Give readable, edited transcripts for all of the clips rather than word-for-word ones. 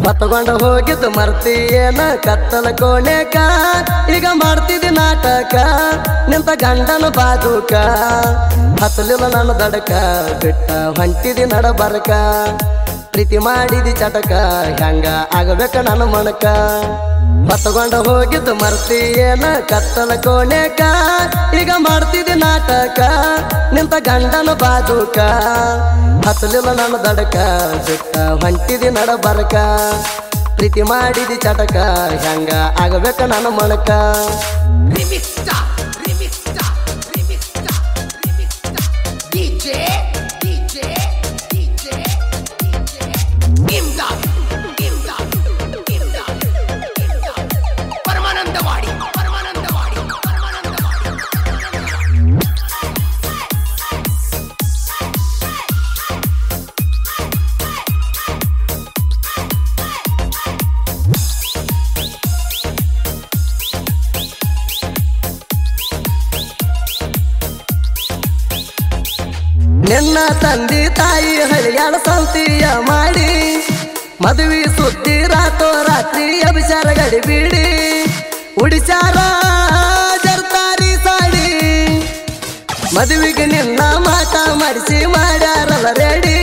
ಹೊತ್ತಗೊಂಡು ಹೋಗಿದ್ದು ಮರ್ತಿಯೇನ ಕತ್ತಲ ಕೋಣೆಕ ಈಗ ಮಾಡ್ತಿದ್ದಿ ನಾಟಕ ನಿಂತ ಗಂಡನ ಬಾಜುಕ ಹತ್ತಲಿಲ್ಲ ನನ್ನ ದಡಕ ಬಿಟ್ಟ ಹೊಂಟಿದಿ ನಡಬರಕ ಪ್ರೀತಿ ಮಾಡಿದಿ ಚಟಕ ಹೆಂಗ ಆಗಬೇಕ ನನ್ನ ಮನಕ ಹೊತ್ತಗೊಂಡು ಹೋಗಿದ್ದು ಮರ್ತಿಯೇನ ಕತ್ತಲ ಕೋಣೆಕ ಈಗ ಮಾಡ್ತಿದ್ದಿ ನಾಟಕ ನಿಂತ ಗಂಡನ ಬಾಜುಕ ಹತ್ತಲಿಲ್ಲ ನನ್ನ ದಡಕ ಬಿಟ್ಟ ಹೊಂಟಿದಿ ನಡಬರಕ ಪ್ರೀತಿ ಮಾಡಿದಿ ಚಟಕ ಹೆಂಗ ಆಗಬೇಕ ನನ್ನ ಮನಕ ನಿನ್ನ ತಂದಿ ತಾಯಿ ಹಳಿಯಾಳ ಸಂತಿಯ ಮಾಡಿ ಮದುವೆ ಸುದ್ದಿ ರಾತ್ರಿ ಅಭಿಚಾರ ಗಡಿ ಬಿಡಿ ಉಡಿಚಾರ ಜರ್ತಾರಿ ಸಾಡಿ ಮದುವೆಗೆ ನಿನ್ನ ಮಾಟ ಮಾಡಿಸಿ ಮಾಡ್ಯಾರಲ್ಲ ರೆಡಿ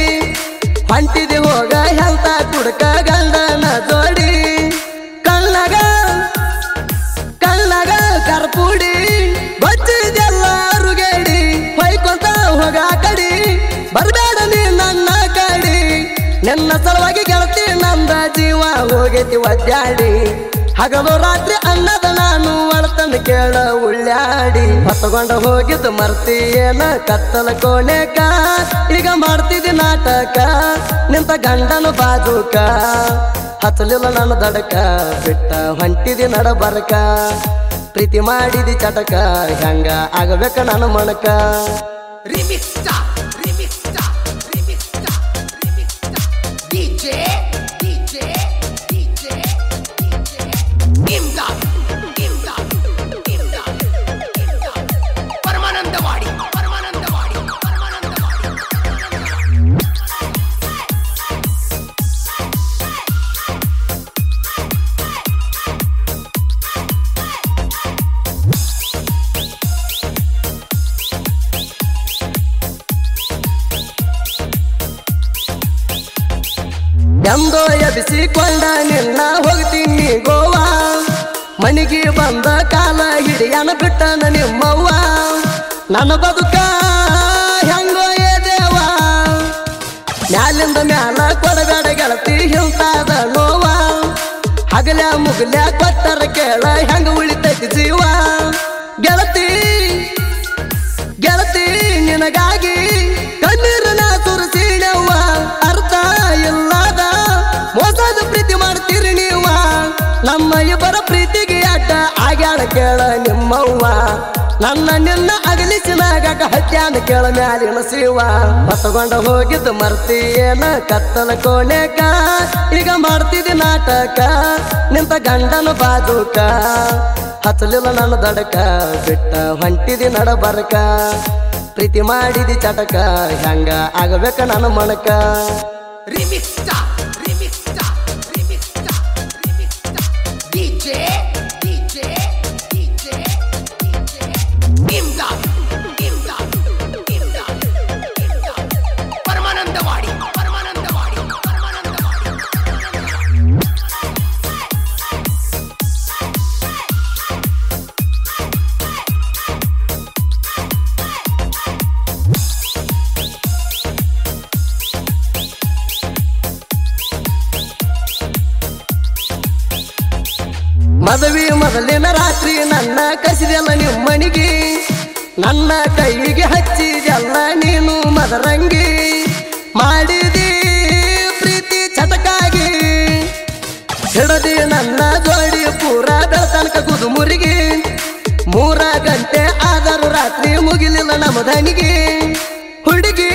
ಹೊಂಟಿದೆ ಹೋಗ ಹೆಂತ ಕುಡ್ಕ ಗಂಡನ ಜೋಡಿ ಕಣ್ಣಗ ಕರ್ಪುಡಿ ಬಚ್ಚಿದೆಲ್ಲ ರುಗೇಡಿ ಹೊಯ್ಕೊಂತ ಹೋಗ ಕಡಿ ಬರ್ಬೇಡ ನೀ ನನ್ನ ಕಡಿ ನಿನ್ನ ಸಲುವಾಗಿ ಗೆಳತಿ ನಂದ ಜೀವ ಹೋಗೈತಿ ಒದ್ದಾಡಿ ಹಗಲು ರಾತ್ರಿ ಅನ್ನದ ನಾನು ಅಳತನ ಕೇಳ ಉಳ್ಳಾಡಿ ಹೊತ್ತಗೊಂಡು ಹೋಗಿದ್ದು ಮರ್ತಿಯೇನ ಕತ್ತಲ ಕೋಣೆಕ ಈಗ ಮಾಡ್ತಿದ್ದಿ ನಾಟಕ ನಿಂತ ಗಂಡನ ಬಾಜುಕ ಹತ್ತಲಿಲ್ಲ ನನ್ನ ದಡಕ ಬಿಟ್ಟ ಹೊಂಟಿದಿ ನಡಬರಕ ಪ್ರೀತಿ ಮಾಡಿದಿ ಚಟಕ ಹೆಂಗ ಆಗಬೇಕ ನನ್ನ ಮನಕ ಎಂದೋ ಎಬ್ಬಿಸಿಕೊಂಡ ನಿನ್ನ ಹೋಗ್ತೀನಿ ಗೋವಾ ಮನಿಗೆ ಬಂದ ಕಾಲ ಹಿಡಿಯನ ಬಿಟ್ಟನ ನಿಮ್ಮವ್ವ ನನ್ನ ಬದುಕ ಹೆಂಗೋ ಏ ದೇವ ಮ್ಯಾಲಿಂದ ಮ್ಯಾಲ ಕೊಡಬೇಡ ಗೆಳತಿ ಹಿಂತಾದ ನೋವ ಹಗಲ ಮುಗಲ ಕೊಟ್ಟರ ಕೇಳ ಹೆಂಗ ಉಳಿತೈತಿ ಜೀವ ಗೆಳತಿ ನಿನಗಾಗಿ ಕಣ್ಣೀರನ ಸುರಿಸಿಣವ್ವ ಅರ್ಥ ಇಲ್ಲದ ಮೋಸದ ಪ್ರೀತಿ ಮಾಡ್ತೀರಿ ನೀವ ನಮ್ಮ ಇಬ್ಬರ ಪ್ರೀತಿಗೆ ಅಡ್ಡ ಆಗ್ಯಾಳ ಕೇಳ ನಿಮ್ಮವ್ವ ನನ್ನ ನಿನ್ನ ಅಗಲಿಸಿನಾಗ ಹತ್ಯಾನ ಕೇಳ ಮ್ಯಾಲಿನ ಶಿವ ಹೊತ್ತಗೊಂಡು ಹೋಗಿದ್ದು ಮರ್ತಿಯೇನ ಕತ್ತಲ ಕೋಣೆಕ ಈಗ ಮಾಡ್ತಿದ್ದಿ ನಾಟಕ ನಿಂತ ಗಂಡನ ಬಾಜುಕ ಹತ್ತಲಿಲ್ಲ ನನ್ನ ದಡಕ ಬಿಟ್ಟ ಹೊಂಟಿದಿ ನಡಬರಕ ಪ್ರೀತಿ ಮಾಡಿದಿ ಚಟಕ ಹೆಂಗ ಆಗಬೇಕ ನನ್ನ ಮನಕ ಮದುವೆ ಮೊದಲಿನ ರಾತ್ರಿ ನನ್ನ ಕಸಿದೆಲ್ಲ ನಿಮ್ಮನಿಗೆ ನನ್ನ ಕೈಗೆ ಹಚ್ಚಿದೆಲ್ಲ ನೀನು ಮದರಂಗಿ ಮಾಡಿದಿ ಪ್ರೀತಿ ಚಟಕಾಗಿ ಹಿಡದಿ ನನ್ನ ಜೋಡಿ ಪೂರ ಬೆಳತನಕ ಗುದುಮುರಿಗೆ 3 ಗಂಟೆ ಆದರೂ ರಾತ್ರಿ ಮುಗಿಲಿಲ್ಲ ನಮ್ಮದನಿಗೆ ಹುಡುಗಿ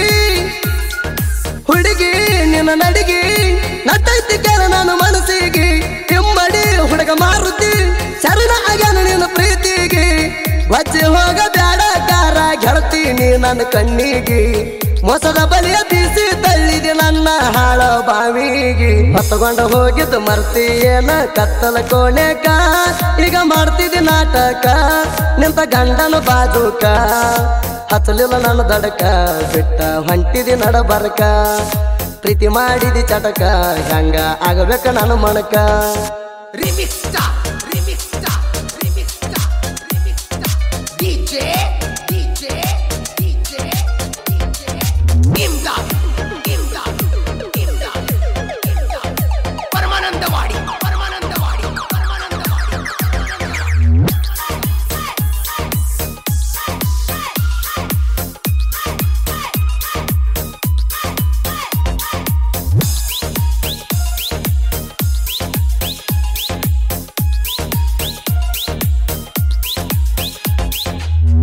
ನಿನ್ನ ನಡಿಗೆ ನಟ್ಟೈತಿ ಕೇಳ ನಾನು ಮನಸ್ಸಿಗೆ ಕೆಂಬಡಿ ಹುಡುಗ ಮಾರುತಿ ಶರಣ ಆಗ್ಯಾನ ನಿನ್ನ ಪ್ರೀತಿಗೆ ವಜ್ಜೆ ಹೋಗ ಬ್ಯಾಡ ಕಾರ ಗೆಳತಿ ನೀ ನನ್ನ ಕಣ್ಣಿಗೆ ಮೋಸದ ಬಲಿಯ ಬೀಸಿ ತಳ್ಳಿದೆ ನನ್ನ ನನ್ನ ಹಾಳ ಬಾವಿಗೆ ಹೊತ್ತುಕೊಂಡು ಹೋಗಿದ್ದು ಮರ್ತಿಯೇನ ಕತ್ತಲ ಕೋಣೆಕ ಈಗ ಮಾಡ್ತಿದ್ದಿ ನಾಟಕ ನಿಂತ ಗಂಡನ ಬಾಜುಕ ಹಚ್ಚಲಿಲ್ಲ ನನ್ನ ದಡಕ ಬಿಟ್ಟ ಹೊಂಟಿದಿ ನಡಬರ್ಕ ಪ್ರೀತಿ ಮಾಡಿದಿ ಚಟಕ ಹೆಂಗ ಆಗಬೇಕ ನಾನು ಮಣಕ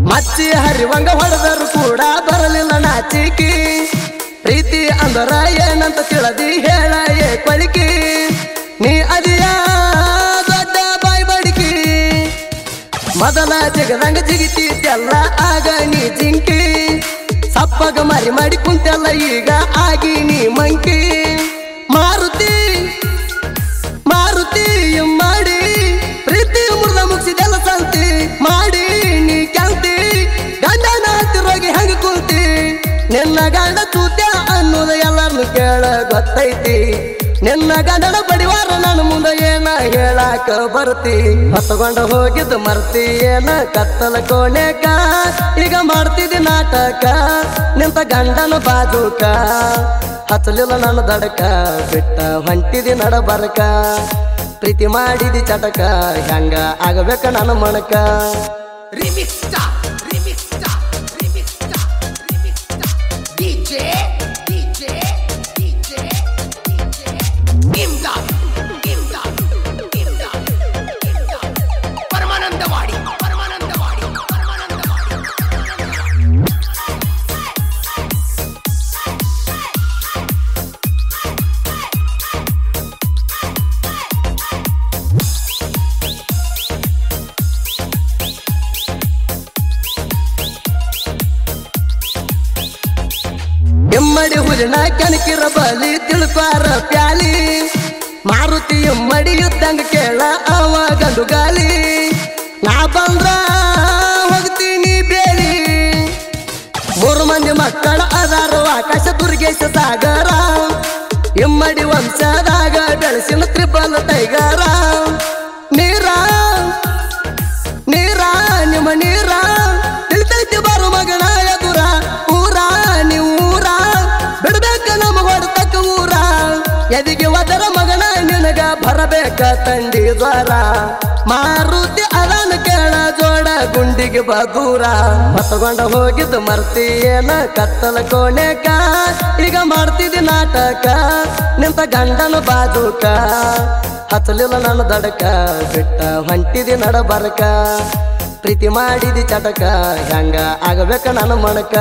ಮಚ್ಚಿ ಹರಿವಂಗ ಹೊಡೆದರು ಕೂಡ ಬರಲಿಲ್ಲ ನಾಚಿಕಿ ಪ್ರೀತಿ ಅಂದರ ಏನಂತ ತಿಳಿದಿ ಹೇಳ ಕೊಳಿಕಿ ನೀ ಅದಿಯ ದೊಡ್ಡ ಬಾಯ್ ಬಡಿಕಿ ಮೊದಲ ಜಗದಂಗ ಜಿಗಿತಿದ್ದೆಲ್ಲ ಆಗ ನೀ ಜಿಂಕಿ ಸಪ್ಪಗ ಮರಿ ಮಾಡಿ ಕುಂತೆಲ್ಲ ಈಗ ಆಗಿ ನೀ ಮಂಕಿ ಮಾರುತಿ ಮಾರುತಿ ಮಾಡಿ ಪ್ರೀತಿ ಮುರ್ದ ಮುಗಿಸಿದೆಲ್ಲ ಸಂತಿ ಮಾಡಿ ನೀ ಕೆಲ್ತಿ ಗಂಡನ ಹತ್ತಿರೋಗಿ ಹಂಗ ಕುಂತಿ ನಿನ್ನ ಗಂಡ ತೂತ್ಯ ಅನ್ನೋದು ಎಲ್ಲರನ್ನು ಕೇಳ ಗೊತ್ತೈತಿ ನಿನ್ನ ಗಂಡನ ಬಡಿವಾರ ನನ್ನ ಮುಂದೆ ಏನ ಹೇಳಾಕ ಬರ್ತಿ ಹೊತ್ತುಕೊಂಡು ಹೋಗಿದ್ದು ಮರ್ತಿ ಏನ ಕತ್ತಲ ಕೋಣೆಕ ಈಗ ಮಾಡ್ತಿದ್ದಿ ನಾಟಕ ನಿಂತ ಗಂಡನ ಬಾಜುಕ ಹಚ್ಚಲಿಲ್ಲ ನನ್ನ ದಡಕ ಬಿಟ್ಟ ಹೊಂಟಿದಿ ನಡಬರ್ಕ ಪ್ರೀತಿ ಮಾಡಿದಿ ಚಟಕ ಹೆಂಗ ಆಗಬೇಕ ನನ್ನ ಮಣಕ ಎಮ್ಮಡಿ ಹುಲಿನ ಕಣಕಿರ ಬಲಿ ತಿಳ್ಪಾರ ಪ್ಯಾಲಿ ಮಾರುತಿ ಎಮ್ಮಡಿ ಯುದ್ಧಂಗ ಕೇಳ ಅವ ಗಂಡು ಗಾಲಿ ನಾ ಬಂದ್ರ ಹೋಗ್ತೀನಿ ಬೇಲಿ 3 ಮಂದಿ ಮಕ್ಕಳ ಅದಾರು ಆಕಾಶ ದುರ್ಗೇಶ ಸಾಗರ ಎಮ್ಮಡಿ ವಂಶದಾಗ ಬೆಳೆಸಿನ ತ್ರಿಬಲ್ ಟೈಗರ ನೀರ ನೀರ ನಿಮ್ಮ ನೀರ ತಿಳಿತೈತಿ ಬಾರು ಮಗನ ಎದುರ ಊರ ನೀವು ಊರ ಬಿಡ್ಬೇಕ ನಮ್ಮ ಹೊಡ್ತಕ್ಕ ಊರ ಎದಿಗೆ ಒದರ ಮಗನ ನಿನಗ ಬರಬೇಕ ತಂಡಿ ಜ್ವರ ಮಾರುತಿ ಅದನ್ನ ಕೇಳ ಜೋಡ ಗುಂಡಿಗೆ ಬದೂರ ಹೊತ್ತುಕೊಂಡ ಹೋಗಿದ್ದು ಮರ್ತಿ ಏನ ಕತ್ತಲ ಕೋಣೆಕ ಈಗ ಮಾಡ್ತಿದ್ದಿ ನಾಟಕ ನಿಂತ ಗಂಡನ ಬಾಜುಕ ಹಚ್ಚಲಿಲ್ಲ ನನ್ನ ದಡಕ ಬಿಟ್ಟ ಹೊಂಟಿದಿ ನಡಬರ್ಕ ಪ್ರೀತಿ ಮಾಡಿದಿ ಚಟಕ ಹೆಂಗ ಆಗಬೇಕ ನನ್ನ ಮಣಕ